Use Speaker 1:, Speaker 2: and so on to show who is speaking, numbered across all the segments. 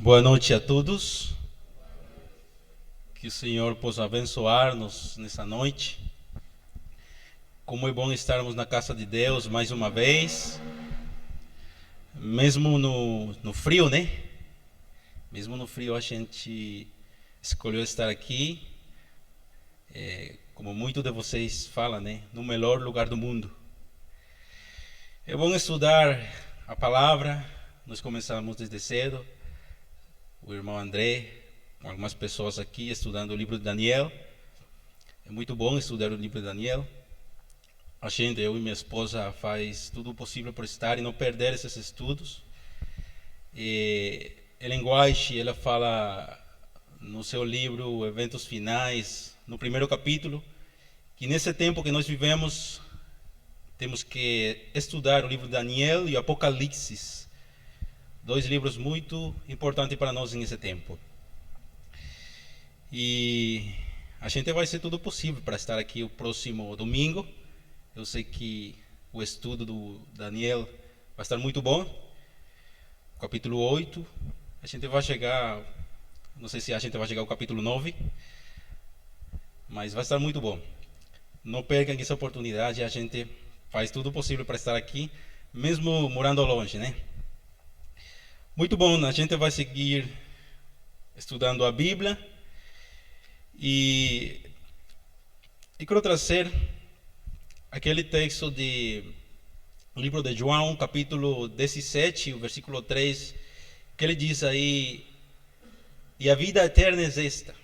Speaker 1: Boa noite a todos. Que o Senhor possa abençoar-nos nessa noite. Como é bom estarmos na casa de Deus mais uma vez. Mesmo no frio, né? Mesmo no frio a gente escolheu estar aqui. Como muitos de vocês falam, né? No melhor lugar do mundo. É bom estudar a palavra. Nós começamos desde cedo. O irmão André, com algumas pessoas aqui, estudando o livro de Daniel. É muito bom estudar o livro de Daniel. A gente, eu e minha esposa, faz tudo o possível por estar e não perder esses estudos. Ellen White, ela fala no seu livro Eventos Finais, no primeiro capítulo, que nesse tempo que nós vivemos, temos que estudar o livro de Daniel e o Apocalipse. Dois livros muito importantes para nós nesse tempo. E a gente vai ser tudo possível para estar aqui o próximo domingo. Eu sei que o estudo do Daniel vai estar muito bom. Capítulo 8. A gente vai chegar, não sei se a gente vai chegar ao capítulo 9, mas vai estar muito bom. Não percam essa oportunidade, a gente faz tudo possível para estar aqui, mesmo morando longe, né? Muito bom, a gente vai seguir estudando a Bíblia e quero trazer aquele texto do livro de João, capítulo 17, o versículo 3, que ele diz aí: e a vida eterna é esta,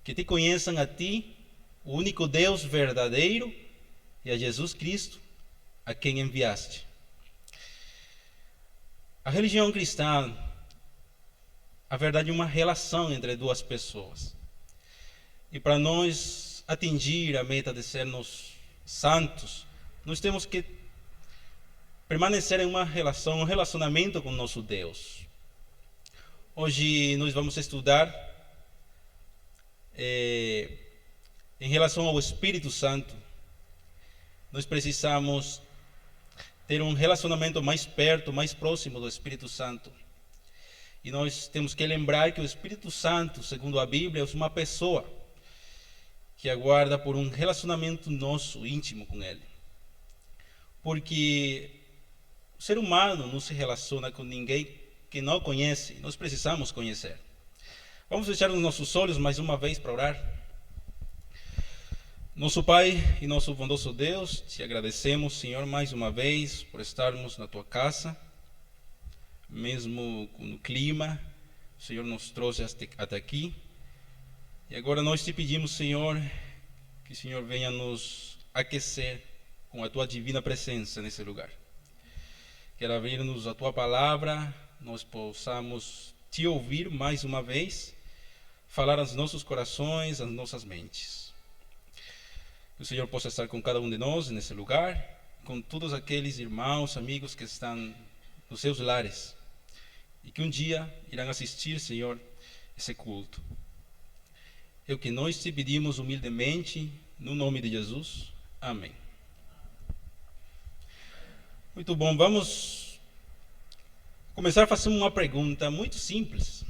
Speaker 1: que te conheçam a ti, o único Deus verdadeiro, e a Jesus Cristo, a quem enviaste. A religião cristã, a verdade, é uma relação entre duas pessoas. E para nós atingir a meta de sermos santos, nós temos que permanecer em uma relação, um relacionamento com o nosso Deus. Hoje nós vamos estudar em relação ao Espírito Santo. Nós precisamos ter um relacionamento mais perto, mais próximo do Espírito Santo. E nós temos que lembrar que o Espírito Santo, segundo a Bíblia, é uma pessoa que aguarda por um relacionamento nosso, íntimo com Ele. Porque o ser humano não se relaciona com ninguém que não conhece, nós precisamos conhecer. Vamos fechar os nossos olhos mais uma vez para orar. Nosso Pai e nosso bondoso Deus, te agradecemos, Senhor, mais uma vez por estarmos na tua casa, mesmo com o clima, o Senhor nos trouxe até aqui. E agora nós te pedimos, Senhor, que o Senhor venha nos aquecer com a tua divina presença nesse lugar. Quer abrir-nos a tua palavra, nós possamos te ouvir mais uma vez, falar aos nossos corações, às nossas mentes. Que o Senhor possa estar com cada um de nós nesse lugar, com todos aqueles irmãos, amigos que estão nos seus lares e que um dia irão assistir, Senhor, esse culto. É o que nós te pedimos humildemente, no nome de Jesus. Amém. Muito bom, vamos começar fazendo uma pergunta muito simples.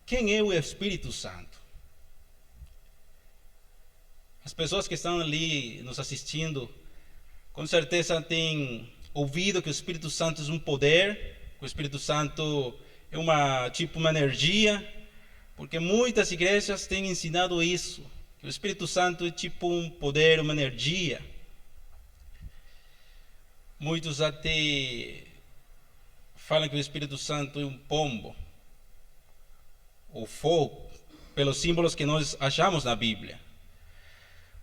Speaker 1: Quem é o Espírito Santo? As pessoas que estão ali nos assistindo, com certeza têm ouvido que o Espírito Santo é um poder, que o Espírito Santo é uma energia, porque muitas igrejas têm ensinado isso, que o Espírito Santo é tipo um poder, uma energia. Muitos até falam que o Espírito Santo é um pombo, ou fogo, pelos símbolos que nós achamos na Bíblia.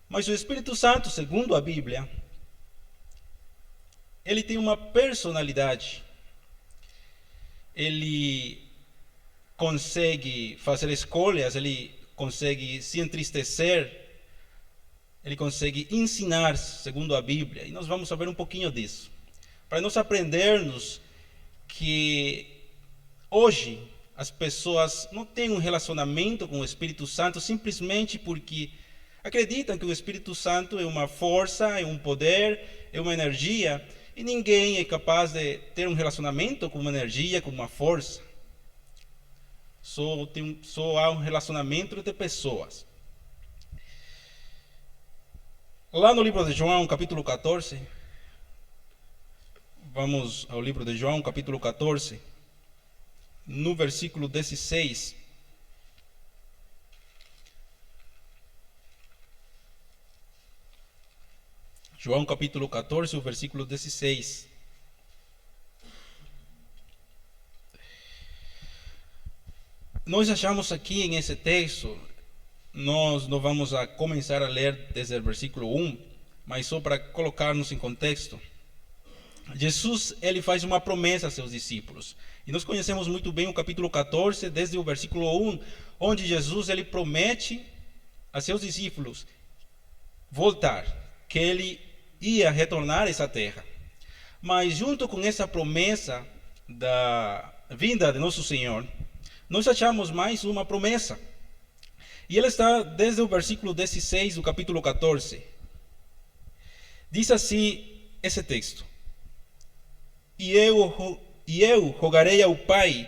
Speaker 1: Mas o Espírito Santo, segundo a Bíblia, ele tem uma personalidade. Ele consegue fazer escolhas, ele consegue se entristecer, ele consegue ensinar, segundo a Bíblia. E nós vamos saber um pouquinho disso, para nós aprendermos que hoje as pessoas não têm um relacionamento com o Espírito Santo simplesmente porque acreditam que o Espírito Santo é uma força, é um poder, é uma energia, E ninguém é capaz de ter um relacionamento com uma energia, com uma força. Só há um relacionamento entre pessoas. Lá no livro de João, capítulo 14, vamos ao livro de João, capítulo 14, no versículo 16. João capítulo 14, o versículo 16. Nós achamos aqui nesse texto, nós não vamos a começar a ler desde o versículo 1, mas só para colocar-nos em contexto. Jesus, ele faz uma promessa a seus discípulos. E nós conhecemos muito bem o capítulo 14, desde o versículo 1, onde Jesus, ele promete a seus discípulos voltar, que ele ia retornar a essa terra. Mas junto com essa promessa da vinda de nosso Senhor, nós achamos mais uma promessa. E ela está desde o versículo 16 do capítulo 14. Diz assim esse texto: E eu rogarei ao Pai,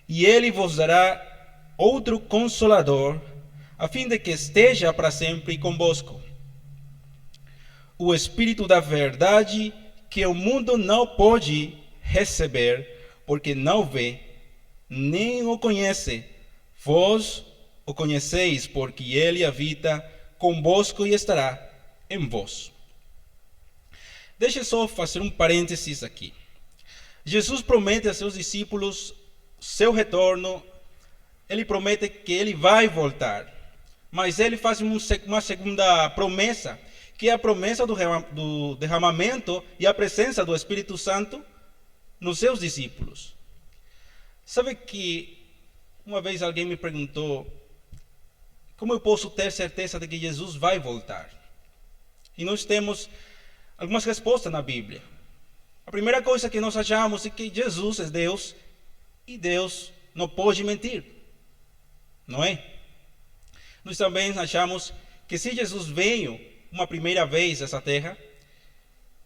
Speaker 1: e Ele vos dará outro Consolador, a fim de que esteja para sempre convosco. O Espírito da verdade, que o mundo não pode receber, porque não vê, nem o conhece. Vós o conheceis, porque Ele habita convosco e estará em vós. Deixa eu só fazer um parênteses aqui. Jesus promete a seus discípulos seu retorno. Ele promete que ele vai voltar. Mas ele faz uma segunda promessa, que é a promessa do derramamento e a presença do Espírito Santo nos seus discípulos. Sabe que uma vez alguém me perguntou como eu posso ter certeza de que Jesus vai voltar? E nós temos algumas respostas na Bíblia. A primeira coisa que nós achamos é que Jesus é Deus e Deus não pode mentir, não é? Nós também achamos que se Jesus veio uma primeira vez a essa terra,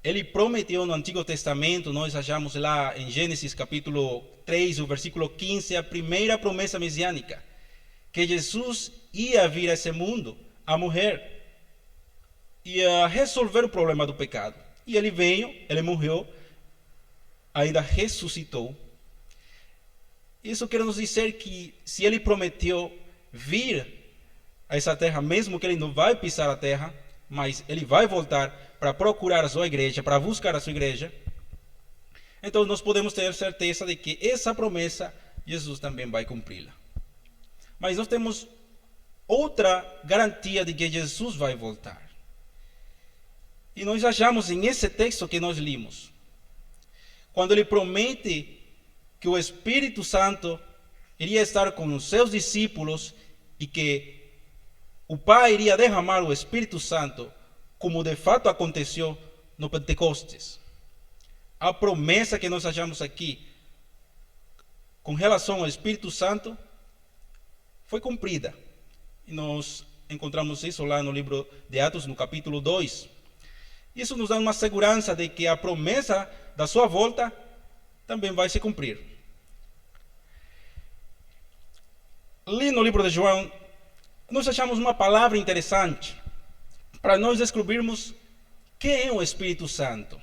Speaker 1: ele prometeu no Antigo Testamento, nós achamos lá em Gênesis capítulo 3, o versículo 15, a primeira promessa messiânica, que Jesus ia vir a esse mundo a morrer e a resolver o problema do pecado. E ele veio, ele morreu, ainda ressuscitou. Isso quer nos dizer que se ele prometeu vir a essa terra, mesmo que ele não vai pisar a terra, mas ele vai voltar para procurar a sua igreja, para buscar a sua igreja, então nós podemos ter certeza de que essa promessa Jesus também vai cumpri-la. Mas nós temos outra garantia de que Jesus vai voltar. E nós achamos em esse texto que nós limos, quando ele promete que o Espírito Santo iria estar com os seus discípulos e que o Pai iria derramar o Espírito Santo, como de fato aconteceu no Pentecostes. A promessa que nós achamos aqui com relação ao Espírito Santo foi cumprida. E nós encontramos isso lá no livro de Atos, no capítulo 2. Isso nos dá uma segurança de que a promessa da sua volta também vai se cumprir. Ali no livro de João, nós achamos uma palavra interessante para nós descobrirmos quem é o Espírito Santo.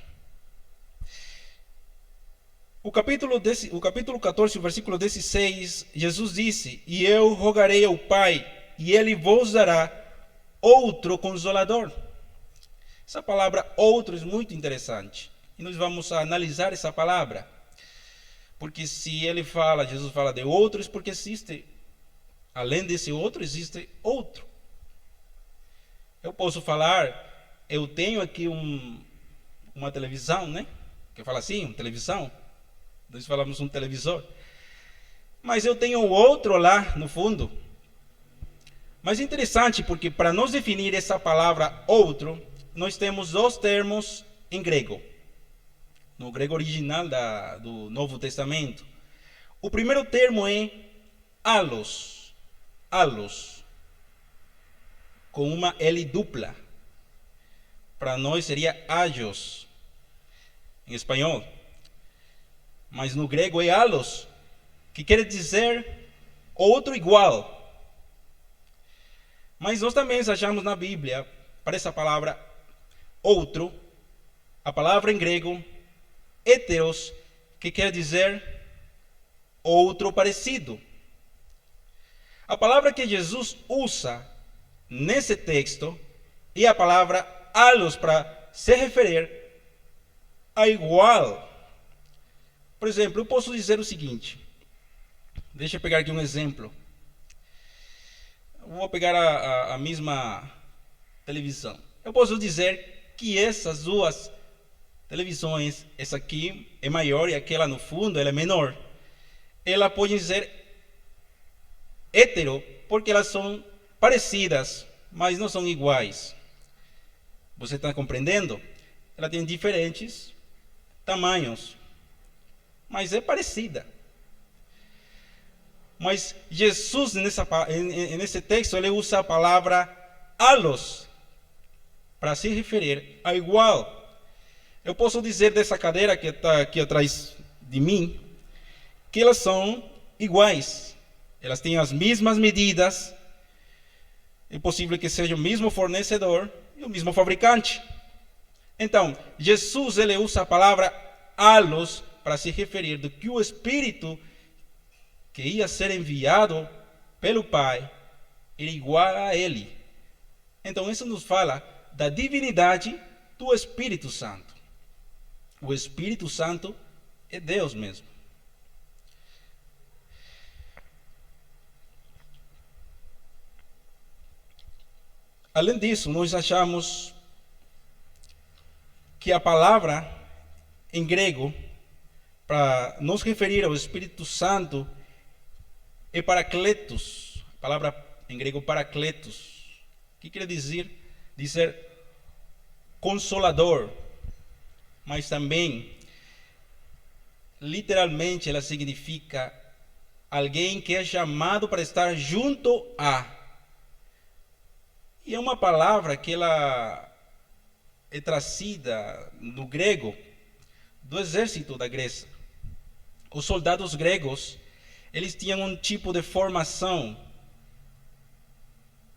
Speaker 1: O capítulo 14, o versículo 16, Jesus disse: E eu rogarei ao Pai, e Ele vos dará outro Consolador. Essa palavra outro é muito interessante. E nós vamos analisar essa palavra. Porque se Jesus fala de outros, porque existe, além desse outro, existe outro. Eu posso falar, eu tenho aqui uma televisão, né? Que fala assim, uma televisão. Nós falamos um televisor. Mas eu tenho outro lá no fundo. Mas é interessante porque para nós definir essa palavra outro, nós temos dois termos em grego. No grego original do Novo Testamento. O primeiro termo é allos. Allos. Com uma L dupla. Para nós seria agios. em espanhol. Mas no grego é allos, que quer dizer outro igual. Mas nós também achamos na Bíblia, para essa palavra outro, a palavra em grego heteros, que quer dizer outro parecido. A palavra que Jesus usa nesse texto é a palavra allos, para se referir a igual. Por exemplo, eu posso dizer o seguinte, deixa eu pegar aqui um exemplo. Vou pegar a mesma televisão. Eu posso dizer que essas duas televisões, essa aqui é maior e aquela no fundo ela é menor. Ela pode dizer hétero, porque elas são parecidas, mas não são iguais. Você está compreendendo? Ela tem diferentes tamanhos, mas é parecida. Mas Jesus, nesse texto, ele usa a palavra allos, para se referir a igual. Eu posso dizer dessa cadeira que está aqui atrás de mim, que elas são iguais. Elas têm as mesmas medidas. É possível que seja o mesmo fornecedor e o mesmo fabricante. Então, Jesus, ele usa a palavra allos para se referir do que o Espírito que ia ser enviado pelo Pai era igual a ele. Então, isso nos fala da divindade do Espírito Santo. O Espírito Santo é Deus mesmo. Além disso, nós achamos que a palavra em grego, para nos referir ao Espírito Santo, é parakletos. A palavra em grego parakletos, que quer dizer consolador, mas também literalmente ela significa alguém que é chamado para estar junto a. E é uma palavra que ela é trazida no grego do exército da Grécia. Os soldados gregos, eles tinham um tipo de formação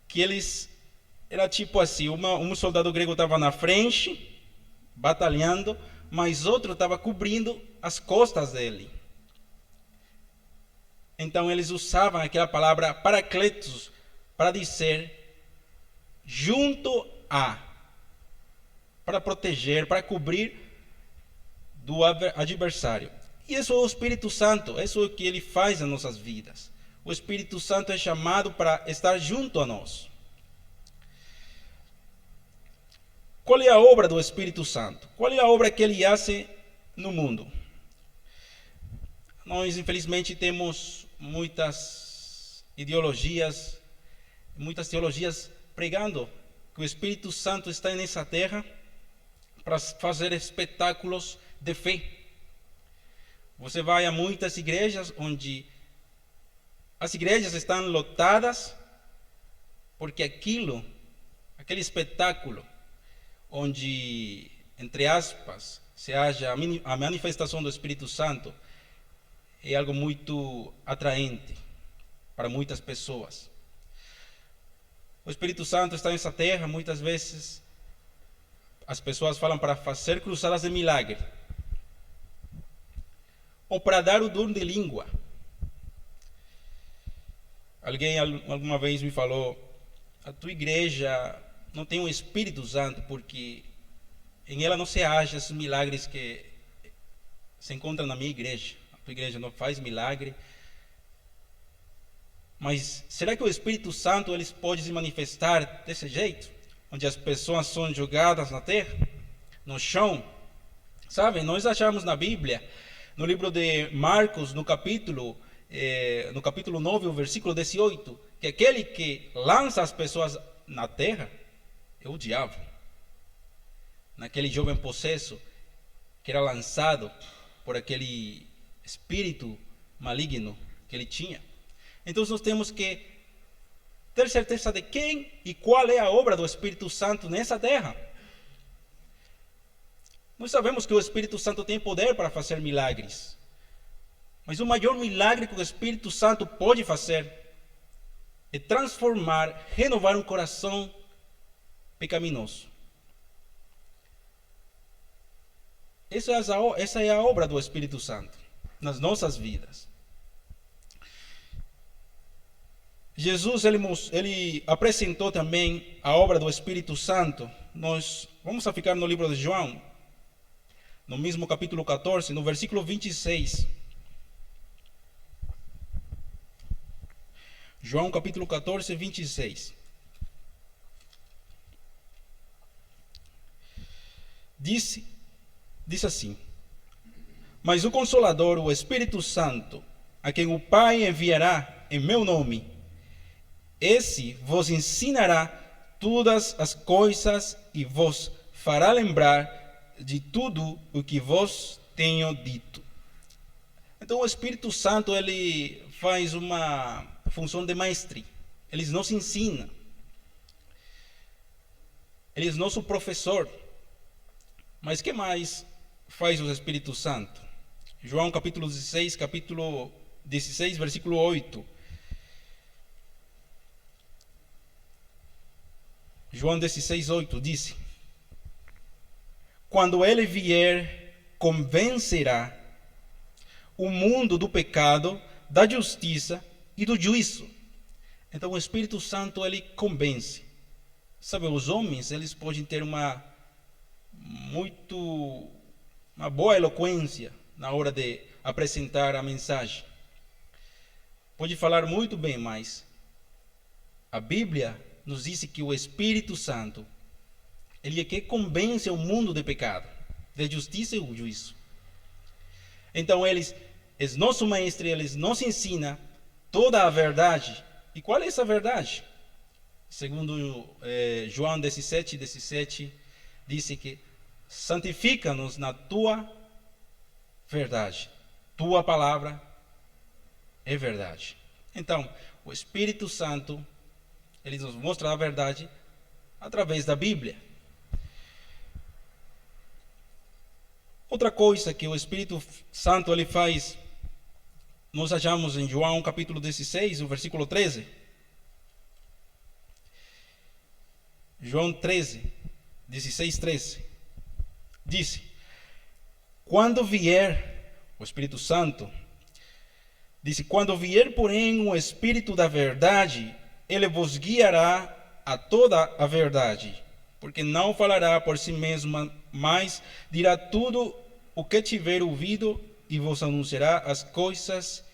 Speaker 1: que era tipo assim, um soldado grego estava na frente, batalhando, mas outro estava cobrindo as costas dele. Então eles usavam aquela palavra parakletos para dizer junto a, para proteger, para cobrir do adversário. E isso é o Espírito Santo, isso é o que ele faz nas nossas vidas. O Espírito Santo é chamado para estar junto a nós. Qual é a obra do Espírito Santo? Qual é a obra que ele faz no mundo? Nós, infelizmente, temos muitas ideologias, muitas teologias pregando que o Espírito Santo está nessa terra para fazer espetáculos de fé. Você vai a muitas igrejas onde as igrejas estão lotadas porque aquele espetáculo onde, entre aspas, se haja a manifestação do Espírito Santo, é algo muito atraente para muitas pessoas. O Espírito Santo está nessa terra, muitas vezes as pessoas falam para fazer cruzadas de milagre, ou para dar o dom de língua. Alguém alguma vez me falou, a tua igreja não tem um Espírito Santo porque em ela não se acha esses milagres que se encontram na minha igreja. A tua igreja não faz milagre. Mas será que o Espírito Santo ele pode se manifestar desse jeito? Onde as pessoas são jogadas na terra, no chão? Sabe, nós achamos na Bíblia, no livro de Marcos, no capítulo 9, o versículo 18, que aquele que lança as pessoas na terra é o diabo. Naquele jovem possesso que era lançado por aquele espírito maligno que ele tinha. Então nós temos que ter certeza de quem e qual é a obra do Espírito Santo nessa terra. Nós sabemos que o Espírito Santo tem poder para fazer milagres. Mas o maior milagre que o Espírito Santo pode fazer é transformar, renovar um coração pecaminoso. Essa é a obra do Espírito Santo nas nossas vidas. Jesus ele apresentou também a obra do Espírito Santo. Nós vamos ficar no livro de João, no mesmo capítulo 14, no versículo 26. João capítulo 14, 26. Diz assim: mas o Consolador, o Espírito Santo, a quem o Pai enviará em meu nome, esse vos ensinará todas as coisas e vos fará lembrar de tudo o que vos tenho dito. Então o Espírito Santo ele faz uma função de mestre. Ele nos ensina. Ele é nosso professor. Mas o que mais faz o Espírito Santo? João capítulo 16, versículo 8. João 16, 8 diz: quando ele vier, convencerá o mundo do pecado, da justiça e do juízo. Então o Espírito Santo ele convence. Sabe, os homens eles podem ter uma boa eloquência na hora de apresentar a mensagem. Pode falar muito bem, mas a Bíblia nos diz que o Espírito Santo ele é que convence o mundo de pecado, de justiça e do juízo. Então ele é nosso mestre, ele nos ensina toda a verdade. E qual é essa verdade? Segundo João 17, 17, diz que santifica-nos na tua verdade. Tua palavra é verdade. Então, o Espírito Santo, ele nos mostra a verdade através da Bíblia. Outra coisa que o Espírito Santo ele faz, nós achamos em João capítulo 16, o versículo 13. João 13, 16, 13. Diz: quando vier o Espírito Santo, disse, quando vier, porém, o Espírito da verdade, ele vos guiará a toda a verdade, porque não falará por si mesmo, mas dirá tudo o que tiver ouvido e vos anunciará as coisas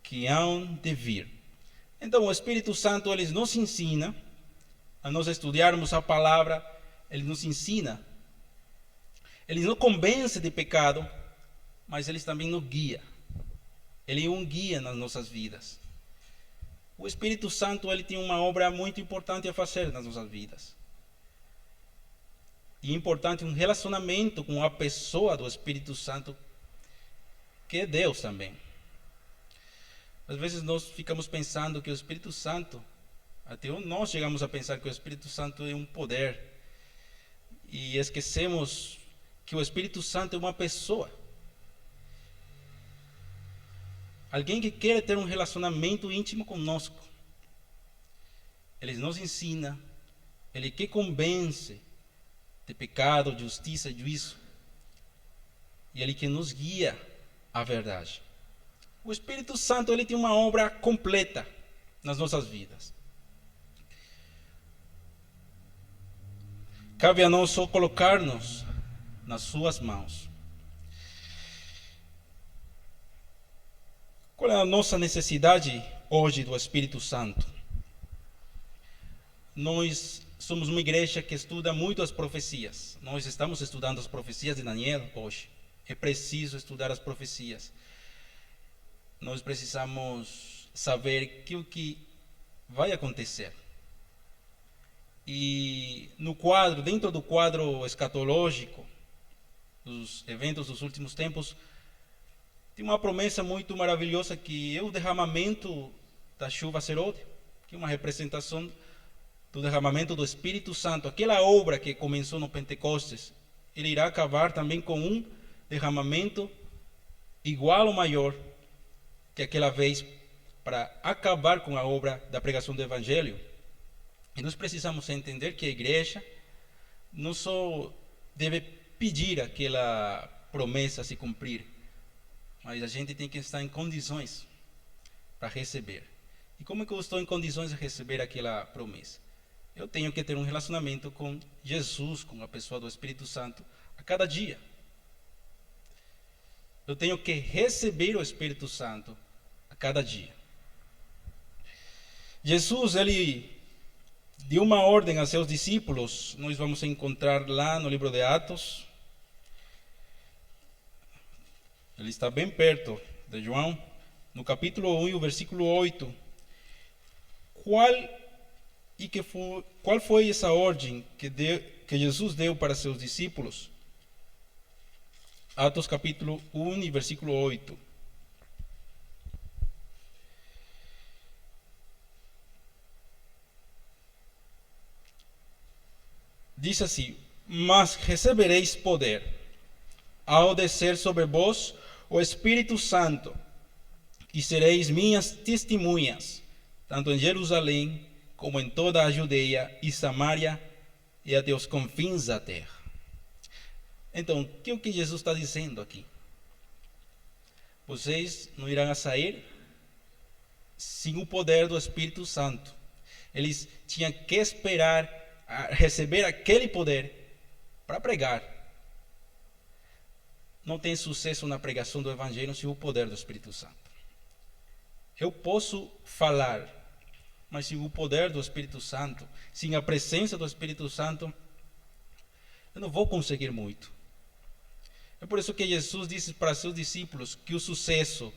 Speaker 1: que hão de vir. Então o Espírito Santo ele nos ensina a nós estudarmos a palavra, ele nos ensina, ele nos convence de pecado, mas ele também nos guia. Ele é um guia nas nossas vidas. O Espírito Santo ele tem uma obra muito importante a fazer nas nossas vidas. E é importante um relacionamento com a pessoa do Espírito Santo, que é Deus também. Às vezes nós ficamos pensando que o Espírito Santo, até nós chegamos a pensar que o Espírito Santo é um poder, e esquecemos que o Espírito Santo é uma pessoa. Alguém que quer ter um relacionamento íntimo conosco. Ele nos ensina, ele que convence de pecado, justiça e juízo. E ele que nos guia à verdade. O Espírito Santo ele tem uma obra completa nas nossas vidas. Cabe a nós só colocar-nos nas suas mãos. Qual é a nossa necessidade hoje do Espírito Santo? Nós somos uma igreja que estuda muito as profecias. Nós estamos estudando as profecias de Daniel hoje. É preciso estudar as profecias. Nós precisamos saber o que vai acontecer. E dentro do quadro escatológico, dos eventos dos últimos tempos, tem uma promessa muito maravilhosa que é o derramamento da chuva serode, que é uma representação do derramamento do Espírito Santo, aquela obra que começou no Pentecostes, ele irá acabar também com um derramamento igual ou maior que aquela vez, para acabar com a obra da pregação do Evangelho. E nós precisamos entender que a igreja não só deve pedir aquela promessa se cumprir, mas a gente tem que estar em condições para receber. E como é que eu estou em condições de receber aquela promessa? Eu tenho que ter um relacionamento com Jesus, com a pessoa do Espírito Santo, a cada dia. Eu tenho que receber o Espírito Santo a cada dia. Jesus, ele deu uma ordem a seus discípulos, nós vamos encontrar lá no livro de Atos. Ele está bem perto de João, no capítulo 1, o versículo 8. Qual foi essa ordem que Jesus deu para seus discípulos? Atos capítulo 1 e versículo 8. Diz assim: mas recebereis poder ao descer sobre vós o Espírito Santo, e sereis minhas testemunhas, tanto em Jerusalém, como em toda a Judeia e Samaria, e até os confins da terra. Então, o que é o que Jesus está dizendo aqui? Vocês não irão sair sem o poder do Espírito Santo. Eles tinham que esperar a receber aquele poder para pregar. Não tem sucesso na pregação do Evangelho sem o poder do Espírito Santo. Eu posso falar, mas sem o poder do Espírito Santo, sem a presença do Espírito Santo, eu não vou conseguir muito. É por isso que Jesus disse para seus discípulos que o sucesso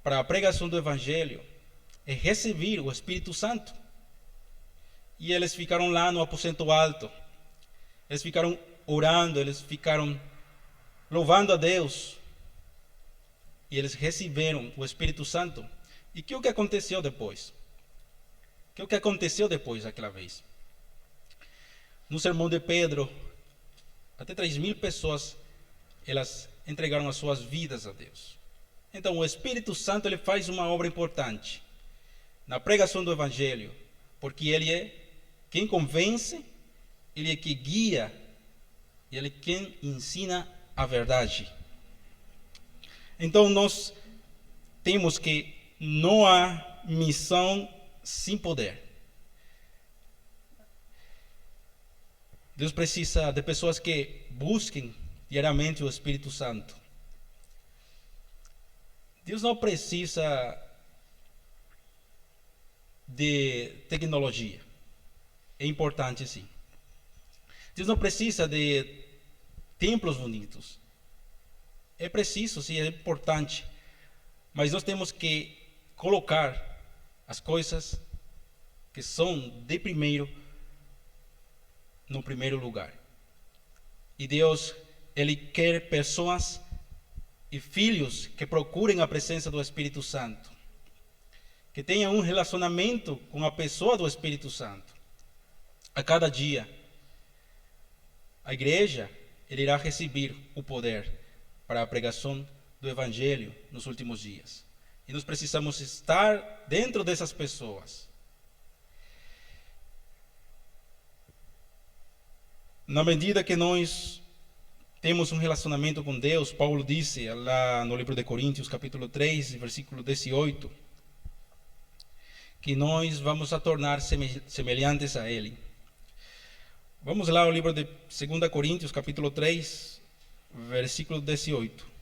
Speaker 1: para a pregação do Evangelho é receber o Espírito Santo. E eles ficaram lá no aposento alto, eles ficaram orando, eles ficaram louvando a Deus, e eles receberam o Espírito Santo. E o que aconteceu depois? O que aconteceu depois daquela vez? No sermão de Pedro, até 3.000 pessoas, elas entregaram as suas vidas a Deus. Então o Espírito Santo, ele faz uma obra importante na pregação do Evangelho, porque ele é quem convence, ele é que guia, ele é quem ensina a verdade. Então nós temos que não há missão sem poder. Deus precisa de pessoas que busquem diariamente o Espírito Santo. Deus não precisa de tecnologia. É importante, sim. Deus não precisa de templos bonitos. É preciso, sim, é importante. Mas nós temos que colocar as coisas que são de primeiro no primeiro lugar. E Deus, ele quer pessoas e filhos que procurem a presença do Espírito Santo, que tenham um relacionamento com a pessoa do Espírito Santo. A cada dia, a igreja, ele irá receber o poder para a pregação do Evangelho nos últimos dias. E nós precisamos estar dentro dessas pessoas. Na medida que nós temos um relacionamento com Deus, Paulo disse lá no livro de Coríntios, capítulo 3, versículo 18, que nós vamos a tornar semelhantes a Ele. Vamos lá ao livro de 2 Coríntios, capítulo 3, versículo 18.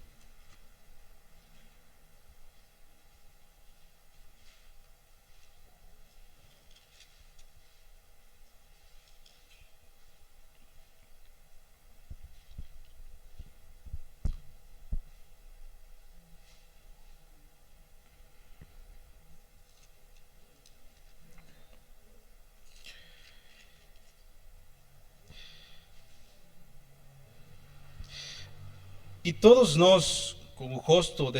Speaker 1: E todos nós, com o rosto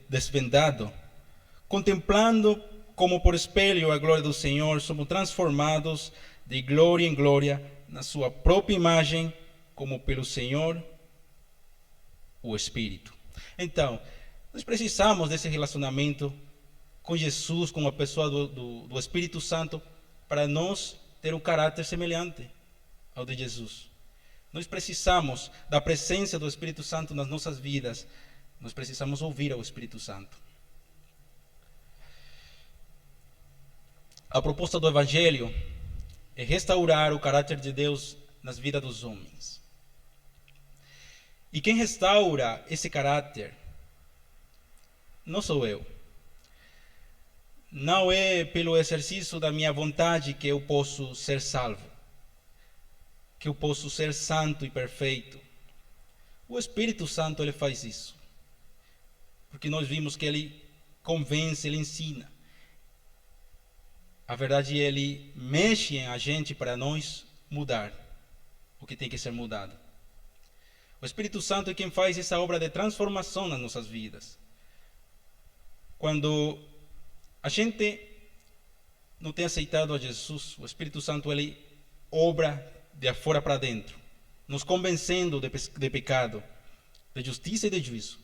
Speaker 1: desvendado, contemplando como por espelho a glória do Senhor, somos transformados de glória em glória na sua própria imagem, como pelo Senhor, o Espírito. Então, nós precisamos desse relacionamento com Jesus, com a pessoa do Espírito Santo, para nós ter um caráter semelhante ao de Jesus. Nós precisamos da presença do Espírito Santo nas nossas vidas. Nós precisamos ouvir ao Espírito Santo. A proposta do Evangelho é restaurar o caráter de Deus nas vidas dos homens. E quem restaura esse caráter não sou eu. Não é pelo exercício da minha vontade que eu posso ser salvo, que eu posso ser santo e perfeito. O Espírito Santo, ele faz isso. Porque nós vimos que ele convence, ele ensina. A verdade, ele mexe em a gente para nós mudar o que tem que ser mudado. O Espírito Santo é quem faz essa obra de transformação nas nossas vidas. Quando a gente não tem aceitado a Jesus, o Espírito Santo, ele obra de fora para dentro, nos convencendo de pecado, de justiça e de juízo.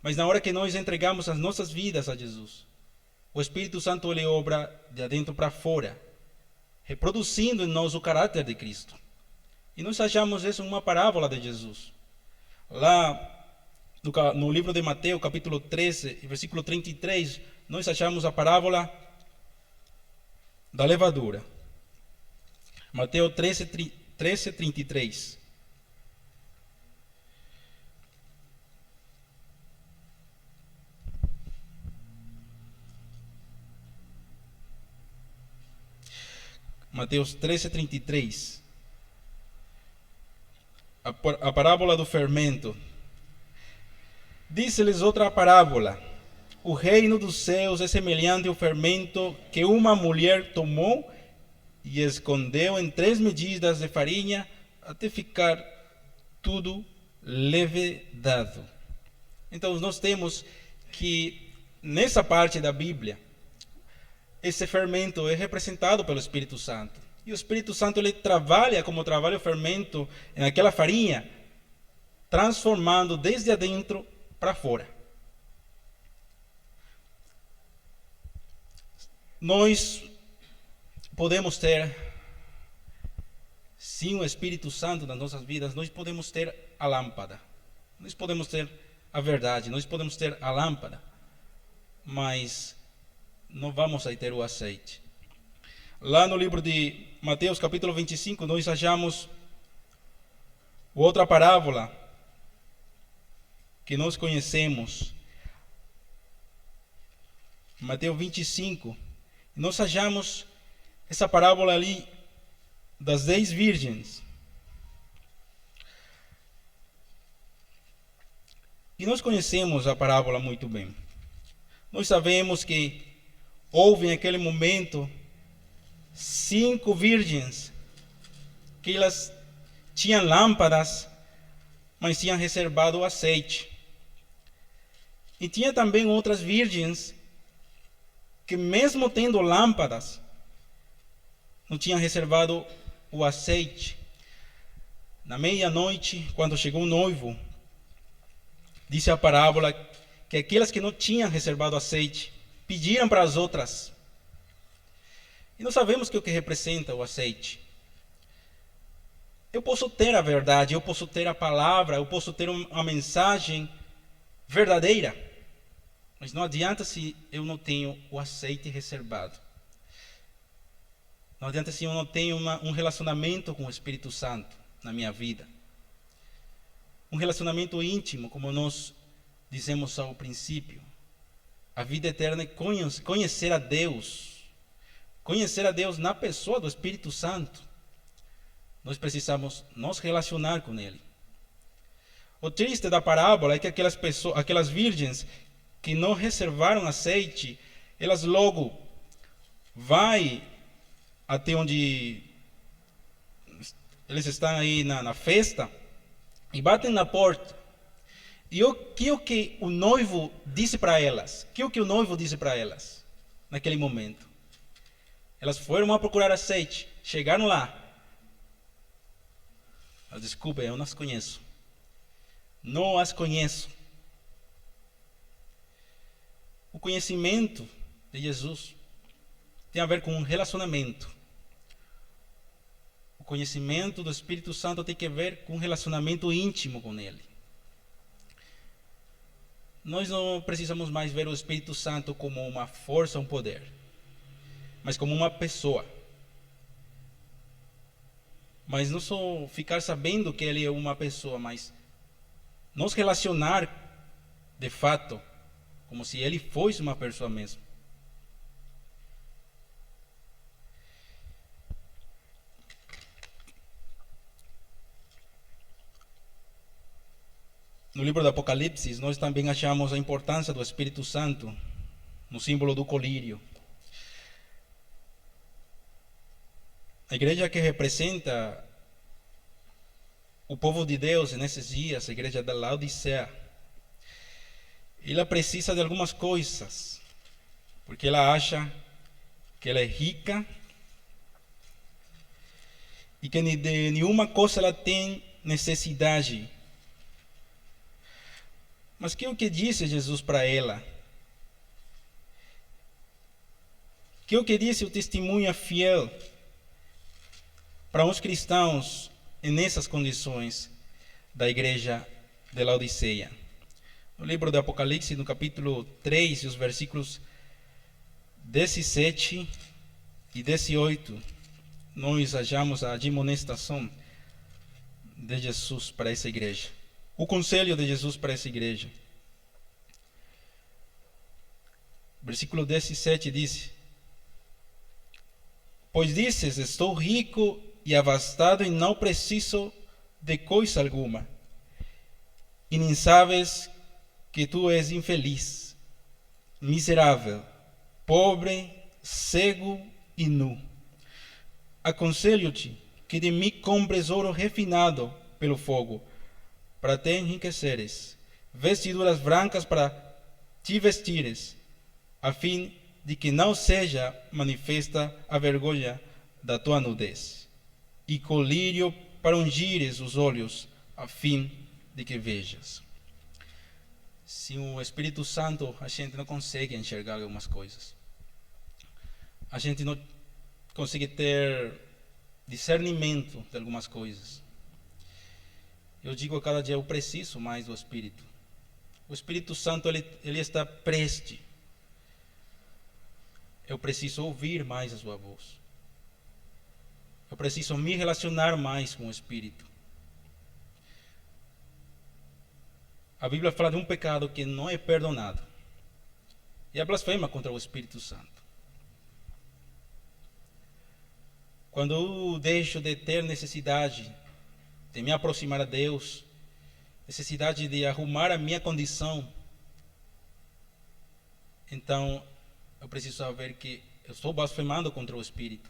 Speaker 1: Mas na hora que nós entregamos as nossas vidas a Jesus, o Espírito Santo, ele obra de dentro para fora, reproduzindo em nós o caráter de Cristo. E nós achamos isso em uma parábola de Jesus. Lá no livro de Mateus, capítulo 13, versículo 33, nós achamos a parábola da levadura. Mateus 13, 33. Mateus 13, 33. A parábola do fermento. Disse-lhes outra parábola. O reino dos céus é semelhante ao fermento que uma mulher tomou e escondeu em 3 medidas de farinha até ficar tudo levedado. Então nós temos que nessa parte da Bíblia, esse fermento é representado pelo Espírito Santo. E o Espírito Santo, ele trabalha como trabalha o fermento naquela farinha, transformando desde adentro para fora. Nós podemos ter, sim, o Espírito Santo nas nossas vidas, nós podemos ter a lâmpada, nós podemos ter a verdade, nós podemos ter a lâmpada, mas não vamos a ter o azeite. Lá no livro de Mateus, capítulo 25, nós achamos outra parábola que nós conhecemos. Mateus 25, nós achamos essa parábola ali das 10 virgens. E nós conhecemos a parábola muito bem. Nós sabemos que houve naquele momento 5 virgens que elas tinham lâmpadas, mas tinham reservado o azeite. E tinha também outras virgens que, mesmo tendo lâmpadas, não tinham reservado o azeite. Na meia-noite, quando chegou o noivo, disse a parábola que aquelas que não tinham reservado azeite pediram para as outras. E nós sabemos que o que representa o azeite. Eu posso ter a verdade, eu posso ter a palavra, eu posso ter uma mensagem verdadeira, mas não adianta se eu não tenho o azeite reservado. Não adianta se eu não tenho um relacionamento com o Espírito Santo na minha vida. Um relacionamento íntimo, como nós dizemos ao princípio. A vida eterna é conhecer a Deus. Conhecer a Deus na pessoa do Espírito Santo. Nós precisamos nos relacionar com Ele. O triste da parábola é que aquelas virgens que não reservaram azeite, elas logo vai até onde eles estão aí na festa e batem na porta. E o que o noivo disse para elas? O que o noivo disse para elas naquele momento? Elas foram a procurar azeite, chegaram lá. Desculpa, eu não as conheço. Não as conheço. O conhecimento de Jesus tem a ver com um relacionamento. O conhecimento do Espírito Santo tem a ver com um relacionamento íntimo com Ele. Nós não precisamos mais ver o Espírito Santo como uma força, um poder, mas como uma pessoa. Mas não só ficar sabendo que Ele é uma pessoa, mas nos relacionar de fato, como se Ele fosse uma pessoa mesmo. No livro do Apocalipse, nós também achamos a importância do Espírito Santo no símbolo do colírio. A igreja que representa o povo de Deus nesses dias, a igreja da Laodiceia, ela precisa de algumas coisas, porque ela acha que ela é rica e que de nenhuma coisa ela tem necessidade. Mas que é o que disse Jesus para ela? Que é o que disse o testemunho fiel para os cristãos nessas condições da igreja de Laodiceia? No livro do Apocalipse, no capítulo 3, os versículos 17 e 18, nós achamos a admoestação de Jesus para essa igreja. O conselho de Jesus para essa igreja. Versículo 17 diz: Pois dizes, estou rico e abastado e não preciso de coisa alguma, e nem sabes que tu és infeliz, miserável, pobre, cego e nu. Aconselho-te que de mim compres ouro refinado pelo fogo, para te enriqueceres, vestiduras brancas para te vestires, a fim de que não seja manifesta a vergonha da tua nudez, e colírio para ungires os olhos, a fim de que vejas. Sem o Espírito Santo, a gente não consegue enxergar algumas coisas. A gente não consegue ter discernimento de algumas coisas. Eu digo a cada dia, eu preciso mais do Espírito. O Espírito Santo, ele está presente. Eu preciso ouvir mais a sua voz. Eu preciso me relacionar mais com o Espírito. A Bíblia fala de um pecado que não é perdonado. E a blasfema contra o Espírito Santo. Quando eu deixo de ter necessidade de me aproximar a Deus, necessidade de arrumar a minha condição, então eu preciso saber que eu estou blasfemando contra o Espírito.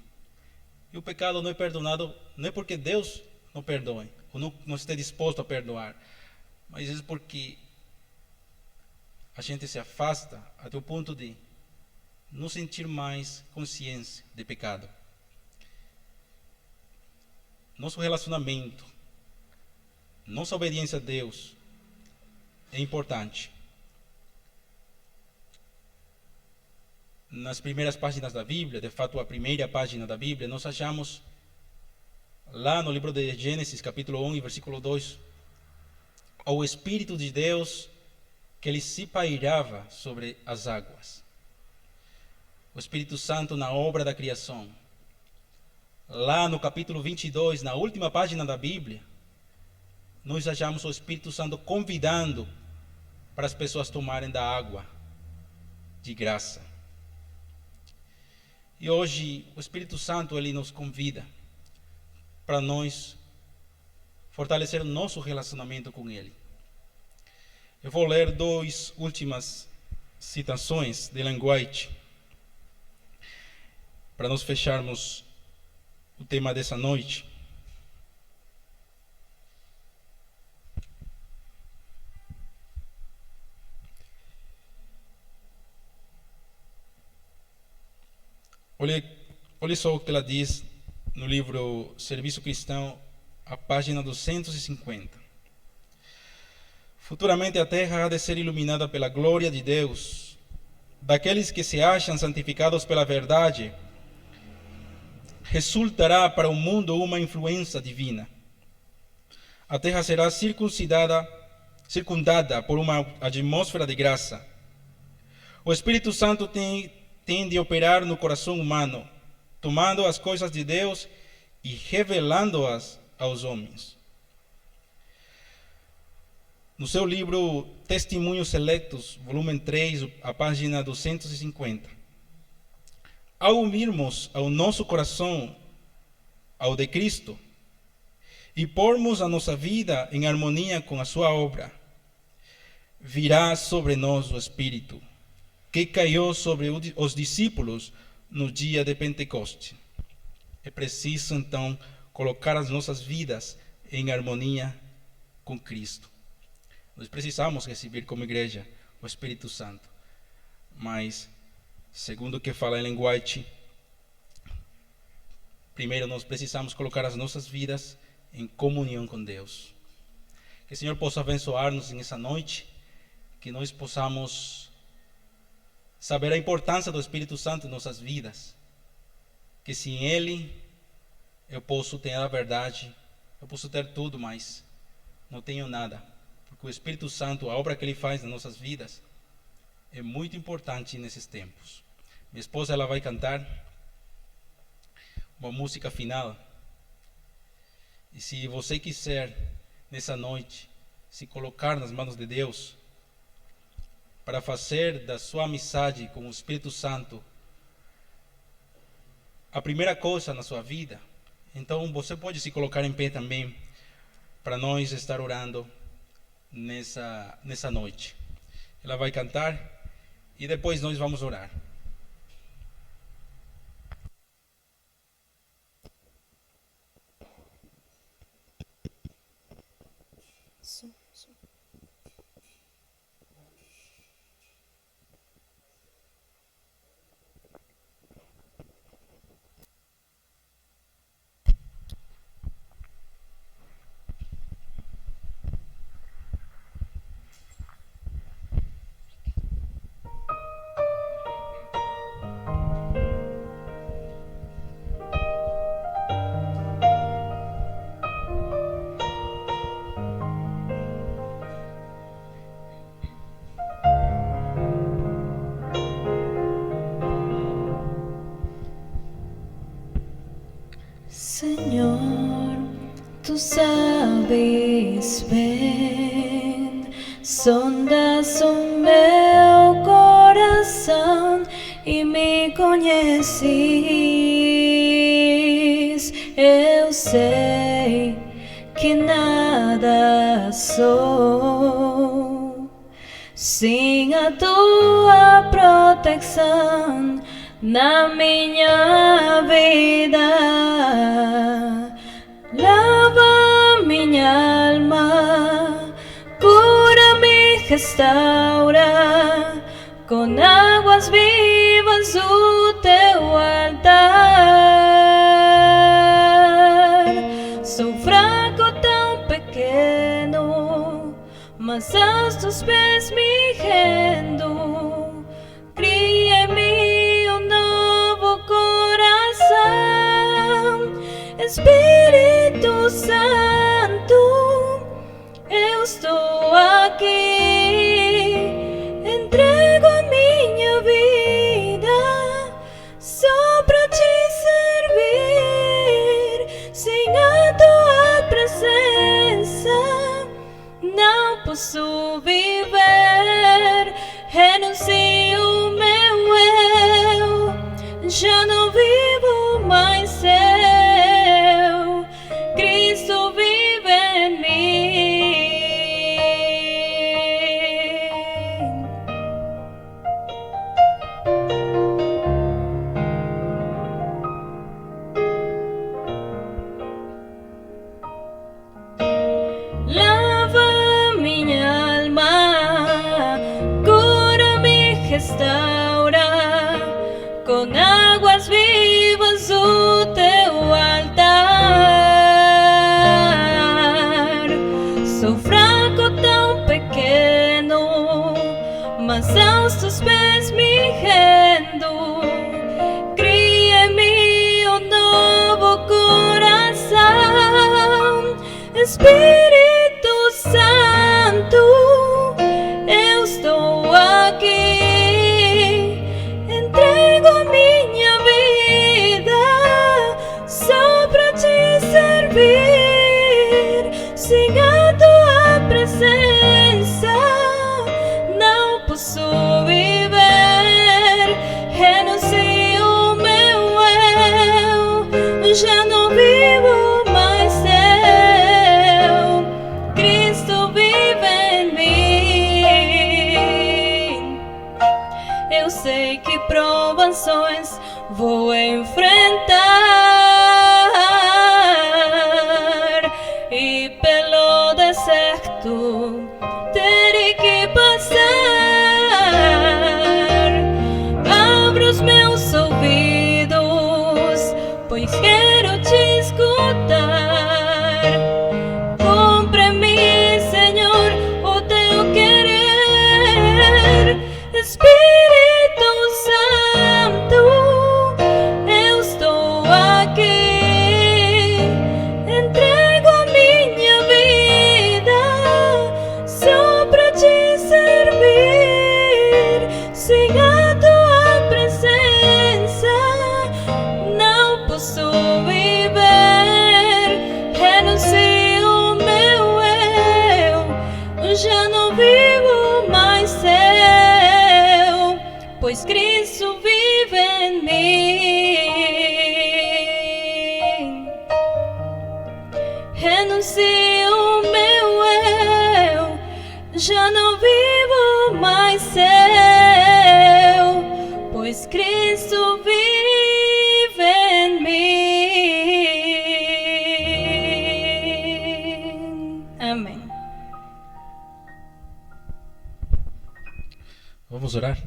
Speaker 1: E o pecado não é perdonado, não é porque Deus não perdoe, ou não esteja disposto a perdoar, mas é porque a gente se afasta até o ponto de não sentir mais consciência de pecado. Nosso relacionamento, nossa obediência a Deus é importante. Nas primeiras páginas da Bíblia, de fato a primeira página da Bíblia, nós achamos lá no livro de Gênesis, capítulo 1, versículo 2, o Espírito de Deus que ele se pairava sobre as águas. O Espírito Santo na obra da criação. Lá no capítulo 22, na última página da Bíblia, nós achamos o Espírito Santo convidando para as pessoas tomarem da água de graça. E hoje o Espírito Santo ele nos convida para nós fortalecer o nosso relacionamento com Ele. Eu vou ler duas últimas citações de Ellen White para nós fecharmos o tema dessa noite. Olha só o que ela diz no livro Serviço Cristão a página 250. Futuramente a terra há de ser iluminada pela glória de Deus, daqueles que se acham santificados pela verdade. Resultará para o mundo uma influência divina. A terra será circundada por uma atmosfera de graça. O Espírito Santo tem de operar no coração humano, tomando as coisas de Deus e revelando-as aos homens. No seu livro Testemunhos Selectos, volume 3, a página 250. Ao unirmos ao nosso coração ao de Cristo e pormos a nossa vida em harmonia com a sua obra, virá sobre nós o Espírito que caiu sobre os discípulos no dia de Pentecoste. É preciso, então, colocar as nossas vidas em harmonia com Cristo. Nós precisamos receber como igreja o Espírito Santo. Mas, segundo o que fala Ellen White, primeiro nós precisamos colocar as nossas vidas em comunhão com Deus. Que o Senhor possa abençoar-nos nessa noite, que nós possamos saber a importância do Espírito Santo em nossas vidas. Que sem Ele eu posso ter a verdade, eu posso ter tudo, mas não tenho nada. Porque o Espírito Santo, a obra que Ele faz nas nossas vidas, é muito importante nesses tempos. Minha esposa, ela vai cantar uma música final. E se você quiser, nessa noite, se colocar nas mãos de Deus, para fazer da sua amizade com o Espírito Santo a primeira coisa na sua vida, então você pode se colocar em pé também, para nós estar orando nessa noite. Ela vai cantar e depois nós vamos orar.
Speaker 2: Senhor, tu sabes bem, sondas o meu coração e me conheces. Eu sei que nada sou sem a tua proteção na minha vida. Lava minha alma, cura-me, restaura com águas vivas do teu altar. Sou fraco, tão pequeno, mas aos teus pés me rendo. Cria em mim um novo coração, Espírito Santo, eu estou aqui, entrego a minha vida só para te servir. Sem a tua presença não posso viver. Renuncio meu eu, já não vivo mais eu. Cristo vive em mim. Lava minha alma, cura-me, restaura com águas vivas o teu altar. mas aos teus pés me rendo. Cria em mim um novo coração, Espírito Santo, eu estou aqui, entrego a minha vida só para te servir. Sem a tua presença não posso viver. Renuncio o meu eu, já não vivo mais eu. Cristo vive em mim. Eu sei que provações vou enfrentar e pelo deserto terei que passar. Abro os meus ouvidos, pois quero te escutar. Cumpre em mim, Senhor, o teu querer. Espírito Santo, eu estou aqui, entrego a minha vida só para te servir. Sem a tua presença não posso viver. Renuncio o meu eu, já não vivo mais eu, pois Cristo vive em mim. Renuncio o meu eu, já não vivo mais eu, pois Cristo vive em mim. Amém.
Speaker 1: Vamos orar.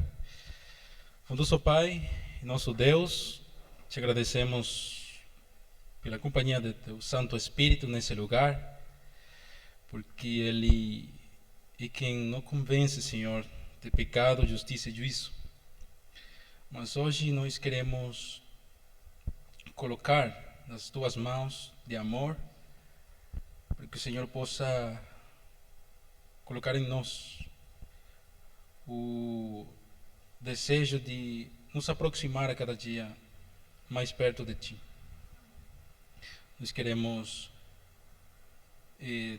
Speaker 1: Bondoso Pai, nosso Deus, te agradecemos pela companhia de teu Santo Espírito nesse lugar, porque Ele é quem nos convence, Senhor, de pecado, justiça e juízo. Mas hoje nós queremos colocar nas tuas mãos de amor, para que o Senhor possa colocar em nós o desejo de nos aproximar a cada dia mais perto de Ti. Nós queremos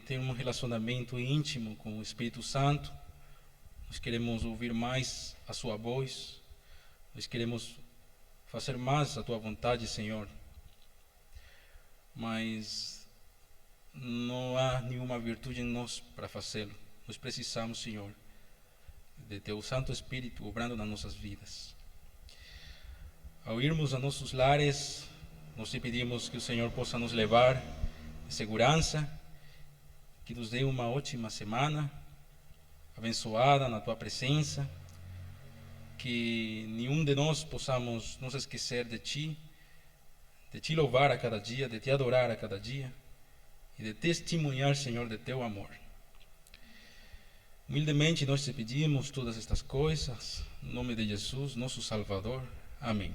Speaker 1: ter um relacionamento íntimo com o Espírito Santo. Nós queremos ouvir mais a Sua voz. Nós queremos fazer mais a Tua vontade, Senhor. Mas não há nenhuma virtude em nós para fazê-lo. Nós precisamos, Senhor, de Teu Santo Espírito obrando nas nossas vidas. Ao irmos a nossos lares, nós te pedimos que o Senhor possa nos levar em segurança, que nos dê uma ótima semana, abençoada na Tua presença, que nenhum de nós possamos nos esquecer de Ti louvar a cada dia, de Te adorar a cada dia e de testemunhar, Senhor, de Teu amor. Humildemente nós te pedimos todas estas coisas, em nome de Jesus, nosso Salvador. Amém.